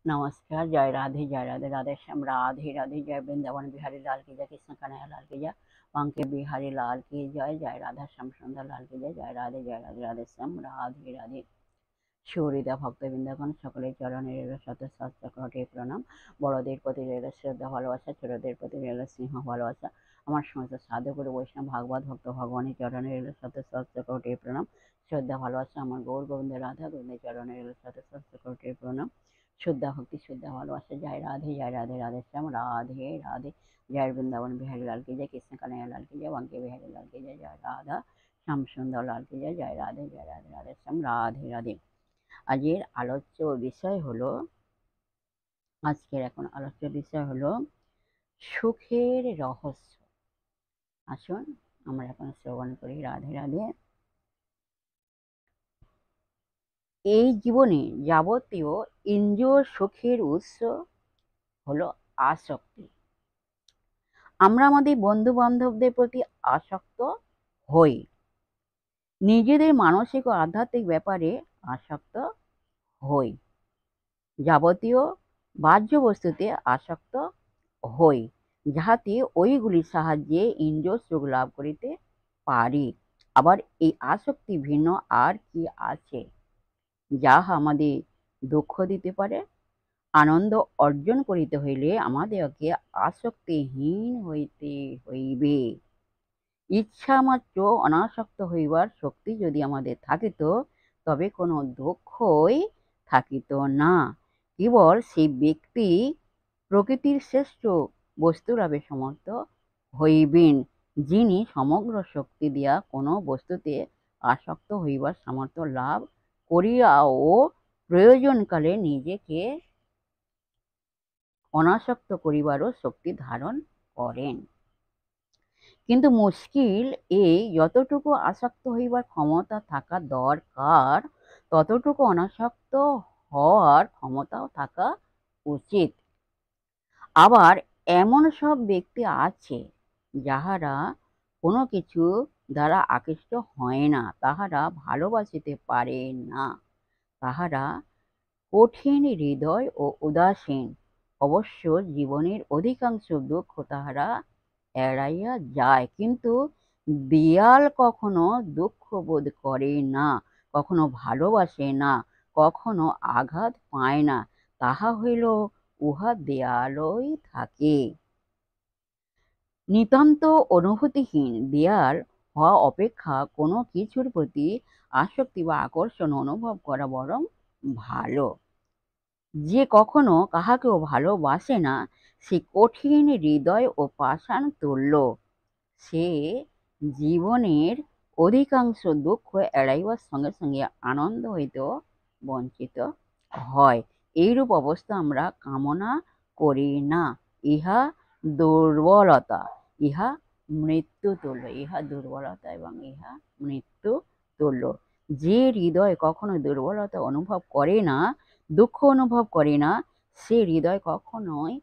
नमस्कार। जय राधे राधे श्याम राधे राधे। जय वृंदावन बिहारी लाल की जय, कृष्ण कन्हैया लाल की जय, बांके बिहारी लाल की जय, जय राधा श्याम सुंदर लाल की जय, जय राधे राधे श्याम राधे राधे। সুহৃদা ভক্তবৃন্দগণ সকলের চরণে রইল শত সহস্র কোটি প্রণাম। বড়দের প্রতি রইল শ্রদ্ধা ভালোবাসা, ছোটদের প্রতি রইল স্নেহ ভালোবাসা। আমার সমস্ত সাধুগুরু বৈষ্ণব ভাগবত ভক্ত ভগবানের চরণে রইল শত সহস্র কোটি প্রণাম, শ্রদ্ধা ভালোবাসা। আমার গৌর গোবিন্দ রাধা গোবিন্দের চরণে রইল শত সহস্র কোটি প্রণাম, শ্রদ্ধা ভক্তি শ্রদ্ধা ভালোবাসা। জয় রাধে রাধে শ্যাম রাধে রাধে। জয় বৃন্দাবন বিহারী লাল কি জয়, কৃষ্ণ কানাইয়া লাল কি জয়, বাঙ্কে বিহারী লাল কি জয়, জয় রাধা শ্যাম সুন্দর লাল কি জয়, জয় রাধে রাধে শ্যাম রাধে রাধে। আজকের আলোচ্য বিষয় হলো সুখের রহস্য। আসুন আমরা এখন শ্রবণ করি। রাধে রাধে। এই জীবনে যাবতীয় ইন্দ্রিয় সুখের উৎস হলো আসক্তি। আমরা আমাদের বন্ধু বান্ধবদের প্রতি আসক্ত হই, নিজেদের মানসিক ও আধ্যাত্মিক ব্যাপারে আসক্ত হই, যাবতীয় বাহ্য বস্তুতে আসক্ত হই, যাহাতে ওইগুলির সাহায্যে ইন্দ্রিয় সুখ লাভ করিতে পারি। আবার এই আসক্তি ভিন্ন আর কি আছে যাহা আমাদের দুঃখ দিতে পারে? আনন্দ অর্জন করিতে হইলে আমাদেরকে আসক্তিহীন হইতে হইবে। ইচ্ছা মাত্র অনাসক্ত হইবার শক্তি যদি আমাদের থাকিত, তবে কোনো দুঃখই থাকিত না। কেবল সেই ব্যক্তি প্রকৃতির শ্রেষ্ঠ বস্তু লাভে সমর্থ হইবেন, যিনি সমগ্র শক্তি দিয়া কোনো বস্তুতে আসক্ত হইবার সামর্থ্য লাভ করিয়াও প্রয়োজনকালে নিজেকে অনাসক্ত করিবারও শক্তি ধারণ করেন। কিন্তু মুশকিল এই, যতটুকু আসক্ত হইবার ক্ষমতা থাকা দরকার, ততটুকু অনাসক্ত হওয়ার ক্ষমতাও থাকা উচিত। আবার এমন সব ব্যক্তি আছে যাহারা কোনো কিছু দ্বারা আকৃষ্ট হয় না, তাহারা ভালোবাসিতে পারে না, তাহারা কঠিন হৃদয় ও উদাসীন। অবশ্য জীবনের অধিকাংশ দুঃখ তাহারা এড়াইয়া যায়, কিন্তু দেয়াল কখনো দুঃখ বোধ করে না, কখনো ভালোবাসে না, কখনো আঘাত পায় না। তাহা হইল উহা দেয়ালই থাকে। নিতান্ত অনুভূতিহীন দেয়াল হওয়া অপেক্ষা কোনো কিছুর প্রতি আসক্তি বা আকর্ষণ অনুভব করা বরং ভালো। যে কখনো কাহাকেও ভালোবাসে না, সে কঠিন হৃদয় ও পাষাণ তুল্য। সে জীবনের অধিকাংশ দুঃখ এড়াইবার সঙ্গে সঙ্গে আনন্দ হইতেও বঞ্চিত হয়। এইরূপ অবস্থা আমরা কামনা করি না। ইহা দুর্বলতা, ইহা মৃত্যু তুল্য। ইহা দুর্বলতা এবং ইহা মৃত্যু তুল্য। যে হৃদয় কখনো দুর্বলতা অনুভব করে না, দুঃখ অনুভব করে না, সে হৃদয় কখনোই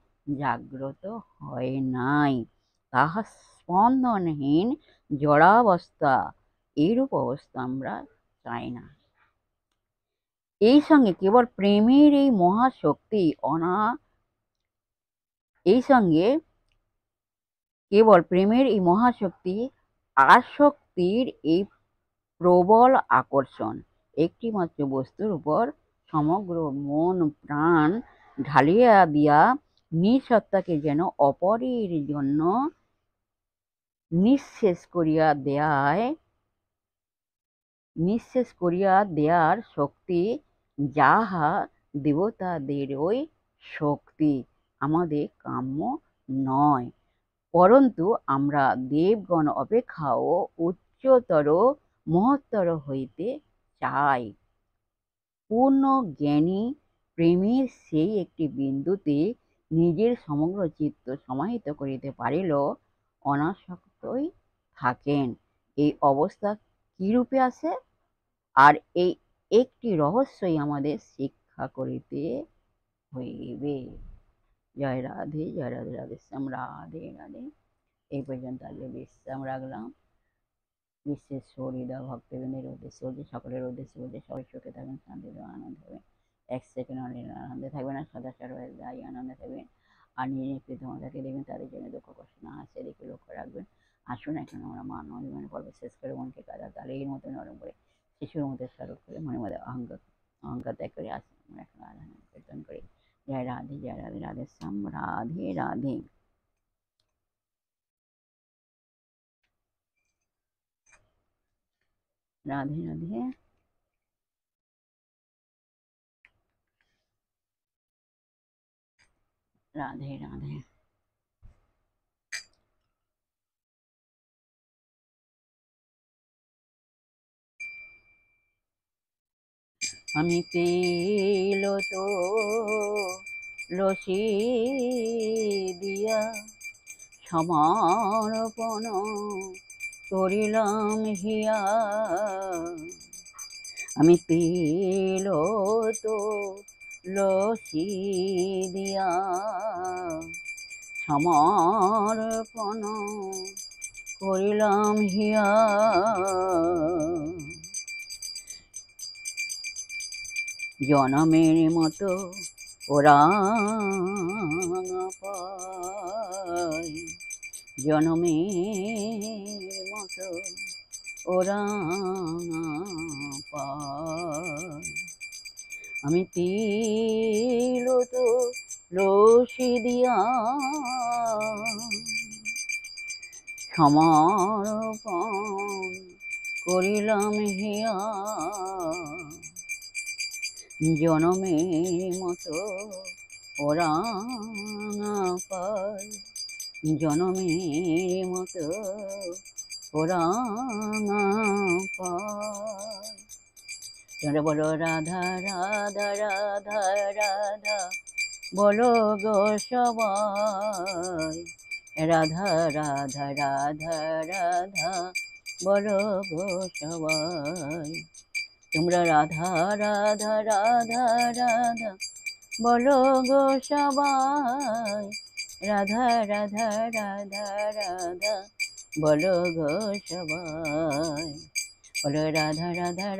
জাগ্রত হয় নাই। তাহা স্পন্দনহীন জড়াবস্থা। এইরূপ অবস্থা আমরা চাই না। এই সঙ্গে কেবল প্রেমের এই মহাশক্তি আসক্তির এই প্রবল আকর্ষণ, একটিমাত্র বস্তুর উপর সমগ্র মন প্রাণ ঢালিয়া দিয়া নিজ সত্তাকে যেন অপরের জন্য নিঃশেষ করিয়া দেয়ার শক্তি, যাহা দেবতাদেরই শক্তি, আমাদের কাম্য নয়। পরন্তু আমরা দেবগণ অপেক্ষাও উচ্চতর মহত্তর হইতে চাই। পূর্ণ জ্ঞানী প্রেমের সেই একটি বিন্দুতে নিজের সমগ্র চিত্ত সমাহিত করিতে পারিলেও অনাসক্তই থাকেন। এই অবস্থা কিরূপে আসে? আর এই একটি রহস্যই আমাদের শিক্ষা করিতে হইবে। জয় রাধে রাধে শ্যাম রাধে রাধে। এই পর্যন্ত আজকে বিশ্রাম রাখলাম। বিশ্বের সহৃদয় ভক্তবৃন্দের উদ্দেশ্যে বলছি, সকলের উদ্দেশ্যে বলছি, সবাই সুখে থাকবেন, শান্তিতে আনন্দ হবে। এক সেকেন্ড আনন্দে থাকবেন। আপনারা সদা সর্বদাই আনন্দে থাকবেন আর নিজের পিতামাতাকে দেখবেন তাদের জন্য দুঃখ কষ্ট না আসে দেখে লক্ষ্য রাখবেন। আসুন এখন আমরা মানব জীবনের পর্ব শেষ করে মনকে কাদা তালের মতো নরম করে শিশুর মধ্যে স্বরূপ করে মনের মধ্যে অহংকার ত্যাগ করে আসুন আমরা এখন রাধা নাম কীর্তন করি। জয় রাধে জয় রাধে রাধে শ্যাম রাধে রাধে। রাধে রাধে রাধে রাধে। আমি পেল তো লসি দিয়া সমর্পণ করিলাম হিয়া। আমি পেল তো লসি দিয়া সমর্পণ করিলাম হিয়া। জনমের মতো ওরা পায়, জনমের মতো ওরা পায়। আমি তিল তো রশি দিয়া সমর্পণ করিলাম হিয়া। জনমের মতো ওরা পায়, জনমের মতো ওরা পায়। তোমরা বলো রাধা রাধা রাধা রাধা, বলো গো সবাই রাধা রাধা রাধা রাধা, বলো গো সবাই। তোমরা রাধা রাধা রাধা রাধা, বলো গো সবাই রাধা রাধা রাধা রাধা, বলো গো সবাই। বলো রাধা রাধা।